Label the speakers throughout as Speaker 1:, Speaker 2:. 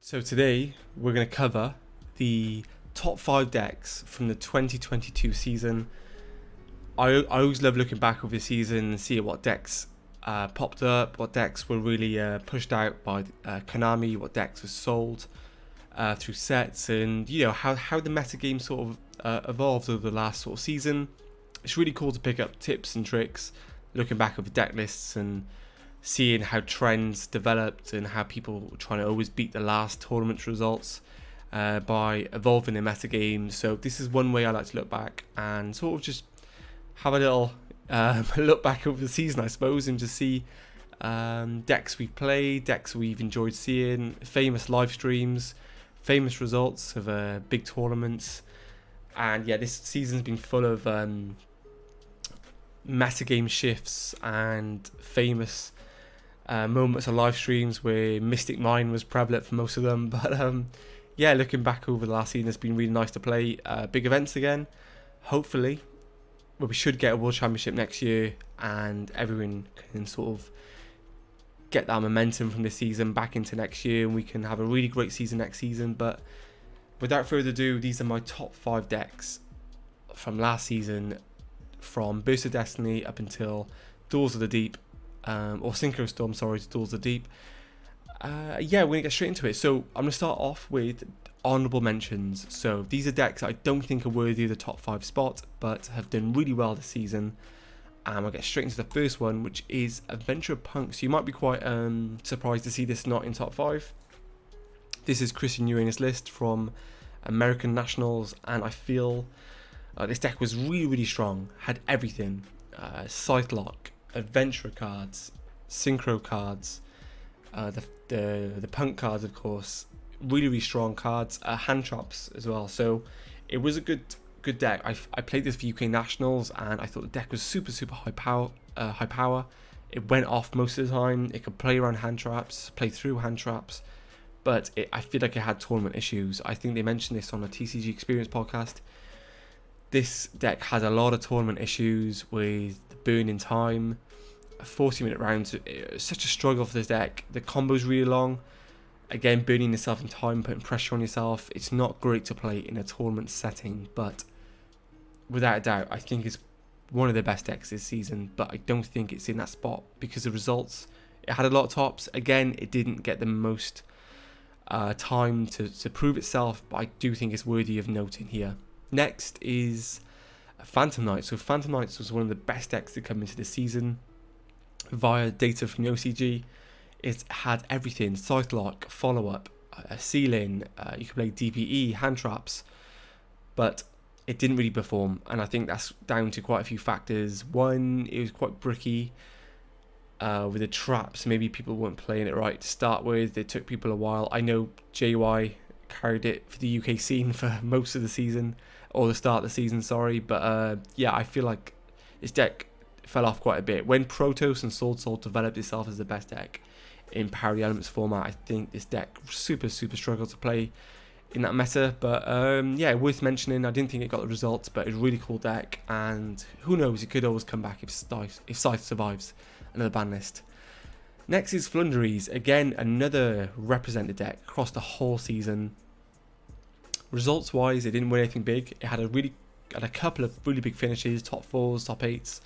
Speaker 1: So today we're going to cover the top 5 decks from the 2022 season. I always love looking back over the season and see what decks popped up, what decks were really pushed out by Konami, what decks were sold through sets, and how the meta game sort of evolved over the last sort of season. It's really cool to pick up tips and tricks, looking back over deck lists and seeing how trends developed and how people were trying to always beat the last tournament's results by evolving their meta game. So this is one way I like to look back and sort of just have a little look back over the season, I suppose, and just see decks we've played, decks we've enjoyed seeing, famous live streams, famous results of big tournaments. And yeah, this season's been full of metagame shifts and famous moments of live streams where Mystic Mine was prevalent for most of them. But yeah, looking back over the last season, it's been really nice to play big events again. Hopefully, we should get a World Championship next year, and everyone can sort of get that momentum from this season back into next year, and we can have a really great season next season. But without further ado, these are my top 5 decks from last season, from Burst of Destiny up until Doors of the Deep, or Synchro Storm, sorry, Doors of the Deep. Yeah, we're going to get straight into it. So I'm going to start off with honourable mentions. So these are decks I don't think are worthy of the top 5 spot, but have done really well this season. And we'll get straight into the first one, which is Adventure Punk. So you might be quite surprised to see this not in top 5. This is Christian Uranus list from American Nationals, and I feel this deck was really strong. Had everything: Sight Lock, Adventure cards, Synchro cards, the Punk cards, of course. Really strong cards. Hand traps as well. So it was a good deck. I played this for UK Nationals, and I thought the deck was super high power. It went off most of the time. It could play around hand traps, play through hand traps. But I feel like it had tournament issues. I think they mentioned this on a TCG Experience podcast. This deck had a lot of tournament issues with the burning time, 40-minute rounds. It was such a struggle for this deck. The combo's really long. Again, burning yourself in time, putting pressure on yourself. It's not great to play in a tournament setting, but without a doubt, I think it's one of the best decks this season. But I don't think it's in that spot because of results. It had a lot of tops. Again, it didn't get the most time to prove itself, but I do think it's worthy of noting here. Next is Phantom Knights. So Phantom Knights was one of the best decks to come into the season via data from the OCG. It had everything: Sight Lock, Follow Up, Ceiling, you could play DPE, hand traps, but it didn't really perform, and I think that's down to quite a few factors. One, it was quite bricky with the traps. Maybe people weren't playing it right to start with. It took people a while. I know JY carried it for the UK scene for most of the season, or the start of the season, sorry. But yeah, I feel like this deck fell off quite a bit. When Protoss and Sword Soul developed itself as the best deck in Parity Elements format, I think this deck super struggled to play in that meta. But yeah, worth mentioning. I didn't think it got the results, but it's a really cool deck, and who knows, it could always come back if Scythe survives another ban list. Next is Flundries. Again, another represented deck across the whole season. Results wise, it didn't win anything big. It had a couple of really big finishes, top 4s, top 8s.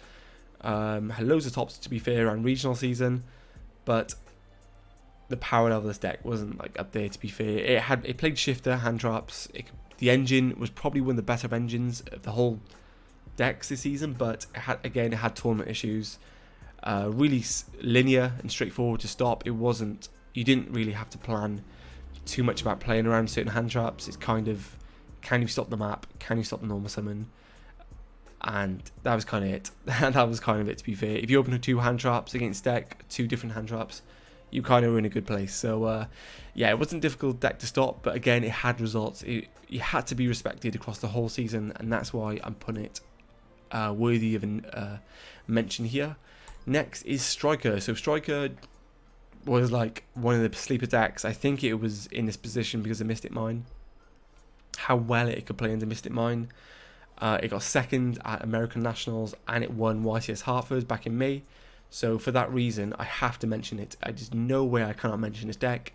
Speaker 1: Had loads of tops, to be fair, around regional season, but the power level of this deck wasn't like up there, to be fair. It played shifter, hand traps. The engine was probably one of the better engines of the whole decks this season, but it had tournament issues. Really linear and straightforward to stop. It wasn't. You didn't really have to plan too much about playing around certain hand traps. It's kind of, can you stop the map? Can you stop the normal summon? And that was kind of it. That was kind of it, to be fair. If you open 2 hand traps against deck, 2 different hand traps, you kind of were in a good place. So yeah, it wasn't a difficult deck to stop, but again, it had results. It had to be respected across the whole season, and that's why I'm putting it worthy of a mention here. Next is Striker. So Striker was like one of the sleeper decks. I think it was in this position because of Mystic Mine. How well it could play into Mystic Mine. It got second at American Nationals, and it won YCS Hartford back in May. So for that reason, I have to mention it. There's no way I cannot mention this deck.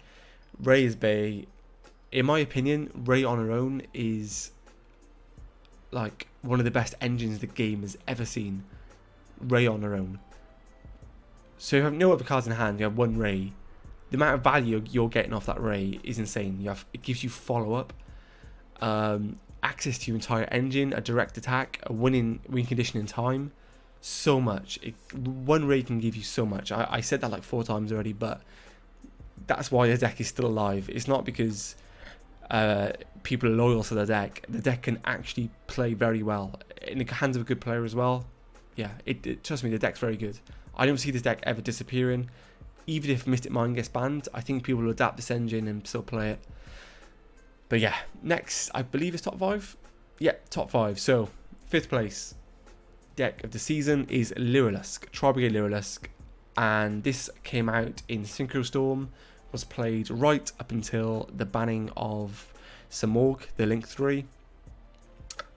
Speaker 1: Ray is Bay. In my opinion, Ray on her own is like one of the best engines the game has ever seen. Ray on her own. So if you have no other cards in hand, you have one Ray. The amount of value you're getting off that Ray is insane. It gives you follow up, access to your entire engine, a direct attack, a win condition in time. So much. One Ray can give you so much. I said that like 4 times already, but that's why the deck is still alive. It's not because people are loyal to the deck. The deck can actually play very well in the hands of a good player as well. Yeah, trust me, the deck's very good. I don't see this deck ever disappearing. Even if Mystic Mine gets banned, I think people will adapt this engine and still play it. But yeah, next, I believe it's top 5. Yeah, top 5. So, 5th place deck of the season is Lyrilusk, Tri-Brigade Lyrilusk. And this came out in Synchro Storm, was played right up until the banning of Samorg, the Link 3.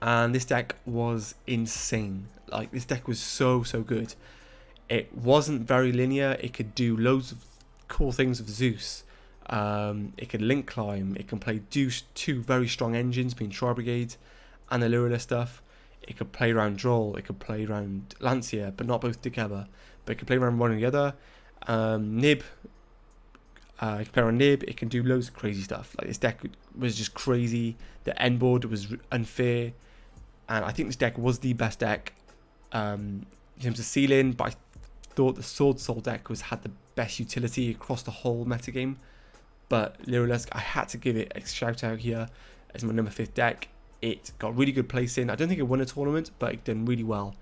Speaker 1: And this deck was insane. Like, this deck was so good. It wasn't very linear. It could do loads of cool things with Zeus. It could link climb. It can play two very strong engines, being Tri-Brigade and the Lyrilusk stuff. It could play around Droll. It could play around Lancia, but not both together. But it could play around one or the other. Nib. It can play around Nib. It can do loads of crazy stuff. Like, this deck was just crazy. The end board was unfair. And I think this deck was the best deck in terms of ceiling, but I thought the Sword Soul deck had the best utility across the whole metagame. But Lyrilusk, I had to give it a shout out here as my number 5th deck. It got really good placing. I don't think it won a tournament, but it done really well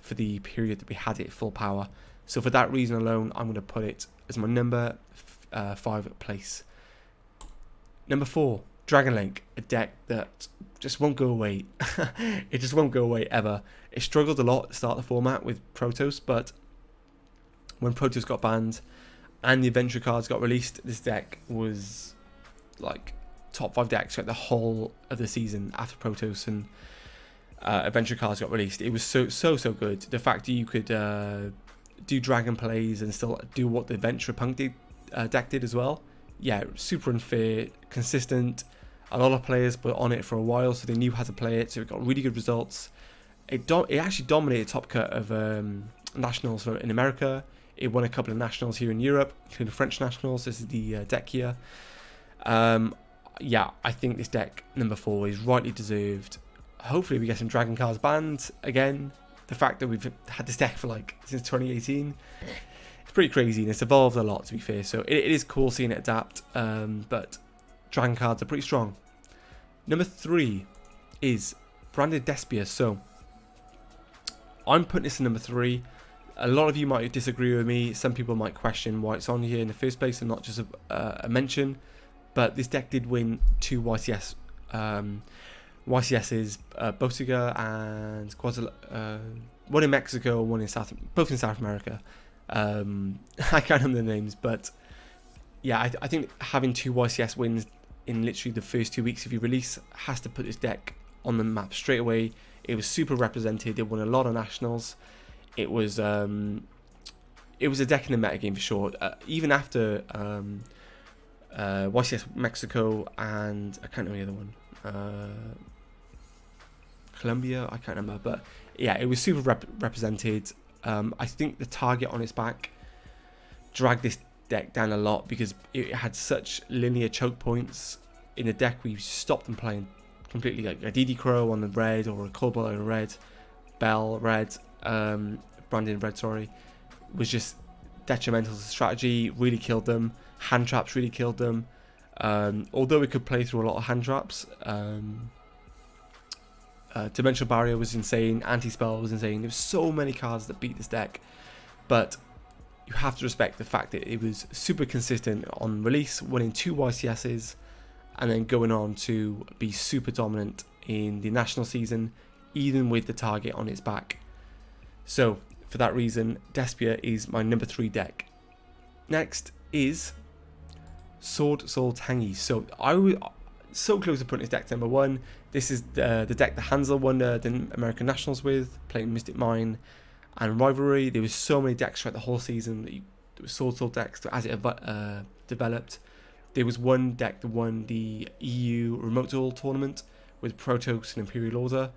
Speaker 1: for the period that we had it at full power. So for that reason alone, I'm going to put it as my number 5 place. Number 4, Dragon Link, a deck that just won't go away. It just won't go away ever. It struggled a lot at the start of the format with Protoss, but when Protoss got banned and the adventure cards got released, this deck was like top 5 decks throughout the whole of the season after Protoss and adventure cards got released. It was so good. The fact that you could do dragon plays and still do what the adventure punk deck did as well. Yeah, super unfair, consistent. A lot of players were on it for a while, so they knew how to play it, so it got really good results. It actually dominated top cut of nationals in America. It won a couple of nationals here in Europe, including French nationals. This is the deck here. Yeah, I think this deck, number 4, is rightly deserved. Hopefully we get some dragon cards banned again. The fact that we've had this deck for since 2018, it's pretty crazy, and it's evolved a lot, to be fair. So it is cool seeing it adapt, but dragon cards are pretty strong. Number 3 is branded Despia. So I'm putting this in number 3. A lot of you might disagree with me. Some people might question why it's on here in the first place and not just a mention. But this deck did win 2 YCS. YCS's Botiga and one in Mexico, one in both in South America. I can't remember the names, but yeah, I think having 2 YCS wins in literally the first 2 weeks of your release has to put this deck on the map straight away. It was super represented. It won a lot of nationals. It was a deck in the metagame for sure. Even after YCS Mexico and I can't remember the other one. Colombia, I can't remember, but yeah, it was super represented. I think the target on its back dragged this deck down a lot because it had such linear choke points in the deck. We stopped them playing completely, like a DD Crow on the red or a Cobalt on the red, Bell red, Brandon red, sorry, was just detrimental to strategy. Really killed them. Hand traps really killed them. Although we could play through a lot of hand traps. Dimensional Barrier was insane. Anti-Spell was insane. There were so many cards that beat this deck. But you have to respect the fact that it was super consistent on release, winning 2 YCSs, and then going on to be super dominant in the national season, even with the target on its back. So, for that reason, Despia is my number 3 deck. Next is Sword Soul Tangy. So, I was so close to putting this deck to number 1. This is the deck that Hansel won the American Nationals with, playing Mystic Mine and Rivalry. There was so many decks throughout the whole season. There was Sword Soul decks as it developed. there was one deck that won the EU Remote Duel tournament with Protoss and Imperial Order,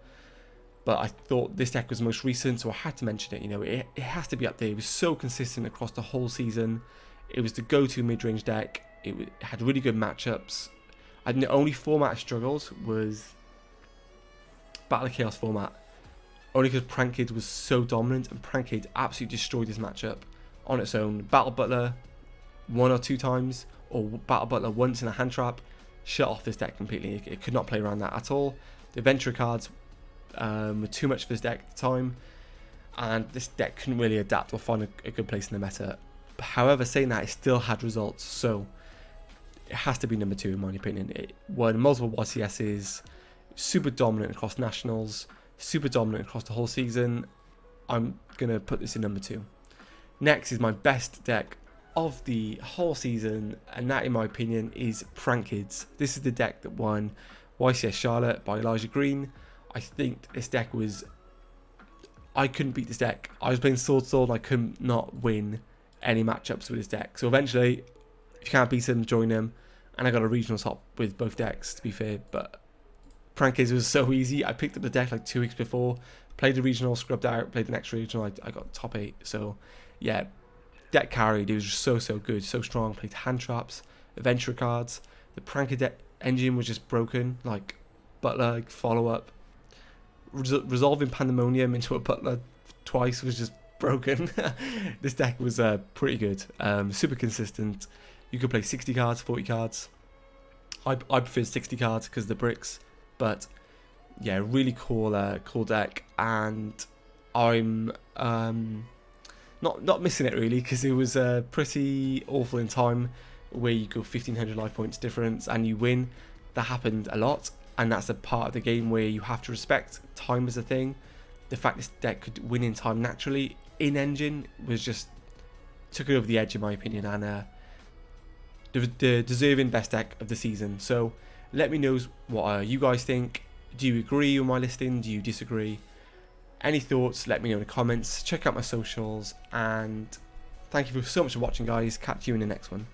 Speaker 1: but I thought this deck was the most recent, so I had to mention it. You know, it has to be up there. It was so consistent across the whole season. It was the go-to mid-range deck. It had really good matchups. I think the only format I struggled was Battle of Chaos format, only because Prankids was so dominant, and Prankids absolutely destroyed this matchup on its own. Battle Butler 1 or 2 times, or Battle Butler once in a hand trap, shut off this deck completely. It could not play around that at all. The Adventure cards were too much for this deck at the time, and this deck couldn't really adapt or find a good place in the meta. However, saying that, it still had results, so it has to be number 2 in my opinion. It won multiple YCSs, super dominant across nationals, super dominant across the whole season. I'm going to put this in number 2. Next is my best deck of the whole season, and that in my opinion is Prankids. This is the deck that won YCS Charlotte by Elijah Green. I think this deck was... I couldn't beat this deck. I was playing Sword and I could not win any matchups with this deck. So eventually, if you can't beat him, join him. And I got a regional top with both decks, to be fair. But Prankids was so easy. I picked up the deck like 2 weeks before, played the regional, scrubbed out, played the next regional. I got top 8. So yeah, deck carried. It was just so good, so strong. Played hand traps, adventure cards. The Prankid deck engine was just broken. Like Butler, like follow up, resolving Pandemonium into a Butler twice was just broken. This deck was pretty good, super consistent. You could play 60 cards, 40 cards. I prefer 60 cards because of the bricks, but yeah, really cool deck, and I'm not missing it really, because it was pretty awful in time where you go 1500 life points difference and you win. That happened a lot, and that's a part of the game where you have to respect time as a thing. The fact this deck could win in time naturally in engine was just took it over the edge in my opinion, and the deserving best deck of the season. So let me know what you guys think. Do you agree with my listing? Do you disagree? Any thoughts? Let me know in the comments. Check out my socials, and thank you so much for watching, guys. Catch you in the next one.